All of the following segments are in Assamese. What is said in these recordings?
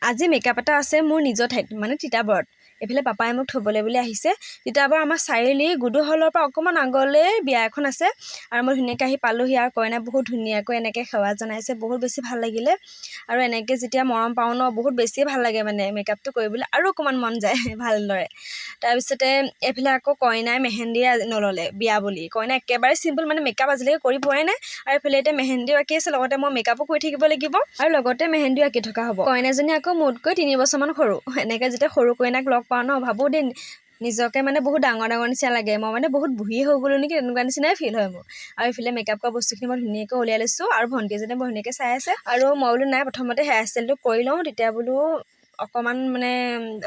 আজি মেকআপ এটা আছে মোৰ নিজৰ ঠাইত মানে তিতাবৰত। এইফালে পাপাই মোক থ'বলৈ বুলি আহিছে। তিতাবৰ আমাৰ চাৰিআলি গুডু হলৰ পৰা অকণমান আগলৈ বিয়া এখন আছে আৰু মই ধুনীয়াকৈ আহি পালোহি আৰু কইনা বহুত ধুনীয়াকৈ এনেকৈ সেৱা জনাইছে, বহুত বেছি ভাল লাগিলে। আৰু এনেকৈ যেতিয়া মৰম পাওঁ ন বহুত বেছিয়ে ভাল লাগে মানে মেকআপটো কৰিবলৈ আৰু অকণমান মন যায় ভালদৰে। তাৰপিছতে এইফালে আকৌ কইনাই মেহেন্দি নল'লে বিয়া বুলি। কইনা একেবাৰে চিম্পল মানে মেকআপ আজিলৈকে কৰি পোৱাই নাই আৰু এইফালে এতিয়া মেহেন্দিও আঁকি আছে, লগতে মই মেকআপো কৰি থাকিব লাগিব আৰু লগতে মেহেন্দিও আঁকি থকা হ'ব। কইনাজনী আকৌ মোতকৈ 3 বছৰমান সৰু। এনেকৈ যেতিয়া সৰু কইনাক লগ পাওঁ ন ভাবোঁ দেই নিজকে মানে বহুত ডাঙৰ নিচিনা লাগে। মই মানে বহুত বুঢ়ী হৈ গ'লো নেকি তেনেকুৱা নিচিনাই ফিল হয় মোৰ। আৰু এইফালে মেকআপ কৰা বস্তুখিনি মই ধুনীয়াকৈ উলিয়াই লৈছোঁ আৰু ভণ্টিজনীয়ে বৰ ধুনীয়াকৈ চাই আছে। আৰু মই বোলো নাই প্ৰথমতে হেয়াৰ ষ্টাইলটো কৰি লওঁ, তেতিয়া বোলো অকণমান মানে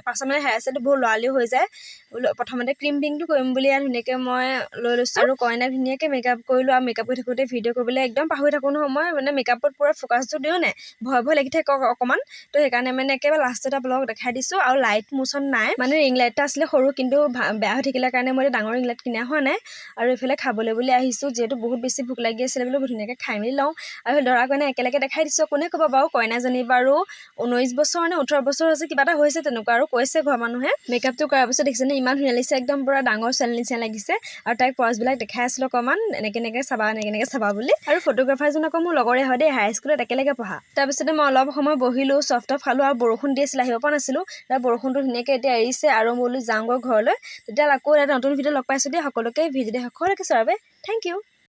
পাছত মানে হেয়াৰ ষ্টাইলটো বহুত লৰালিও হৈ যায়। বোলো প্ৰথমতে ক্ৰীম পিংটো কৰিম বুলি ধুনীয়াকৈ মই লৈ লৈছোঁ আৰু কইনাক ধুনীয়াকৈ মেকআপ কৰিলোঁ। আৰু মেকআপ কৰি থাকোঁতে ভিডিঅ' কৰিবলৈ একদম পাহৰি থাকোঁ নহয়। মই মানে মেকআপত পূৰা ফ'কাছটো দিওঁ নাই, ভয় লাগি থাকে অকণমান। তো সেইকাৰণে মানে একেবাৰে লাষ্টত আপোনালোকক দেখাই দিছোঁ। আৰু লাইট মোৰ ওচৰত নাই, মানে ৰিং লাইট এটা আছিলে সৰু, কিন্তু বেয়া হৈ থাকিলে কাৰণে মই ডাঙৰ ৰিং লাইট কিনা হোৱা নাই। আৰু এইফালে খাবলৈ বুলি আহিছোঁ, যিহেতু বহুত বেছি ভোক লাগি আছিলে বোলো ধুনীয়াকৈ খাই মেলি লওঁ। আৰু দৰা কইনা একেলগে দেখাই দিছোঁ। কোনে ক'ব বাৰু কইনাজনী বাৰু 19 বছৰ নে 18 বছৰ হৈছে, কিবা এটা হৈছে তেনেকুৱা আৰু কৈছে ঘৰৰ মানুহে। মেকআপটো কৰাৰ পিছত দেখিছেনে ইমান ধুনীয়া লাগিছে, একদম পূৰা ডাঙৰ ছোৱালী নিচিনা লাগিছে। আৰু তাইক পৰ্চবিলাক দেখাই আছিলোঁ অকণমান এনেকৈ চাবা এনেকৈ চাবা বুলি। আৰু ফটোগ্ৰাফাৰজন আকৌ মোৰ লগৰে হয় দেই, হাইস্কুলত একেলগে পঢ়া। তাৰপিছতে মই অলপ সময় বহিলোঁ, চফ খালোঁ আৰু বৰষুণ দি আছিলে, আহিব পৰা নাছিলোঁ। তাৰ বৰষুণটো ধুনীয়াকৈ এতিয়া এৰিছে আৰু মই বোলো যাওঁগৈ ঘৰলৈ। তেতিয়া আকৌ এটা নতুন ভিডিঅ' লগ পাইছোঁ দেই সকলোকে। ভিডিঅ'টো সকলোকে চোৱাৰ বাবে থেংক ইউ।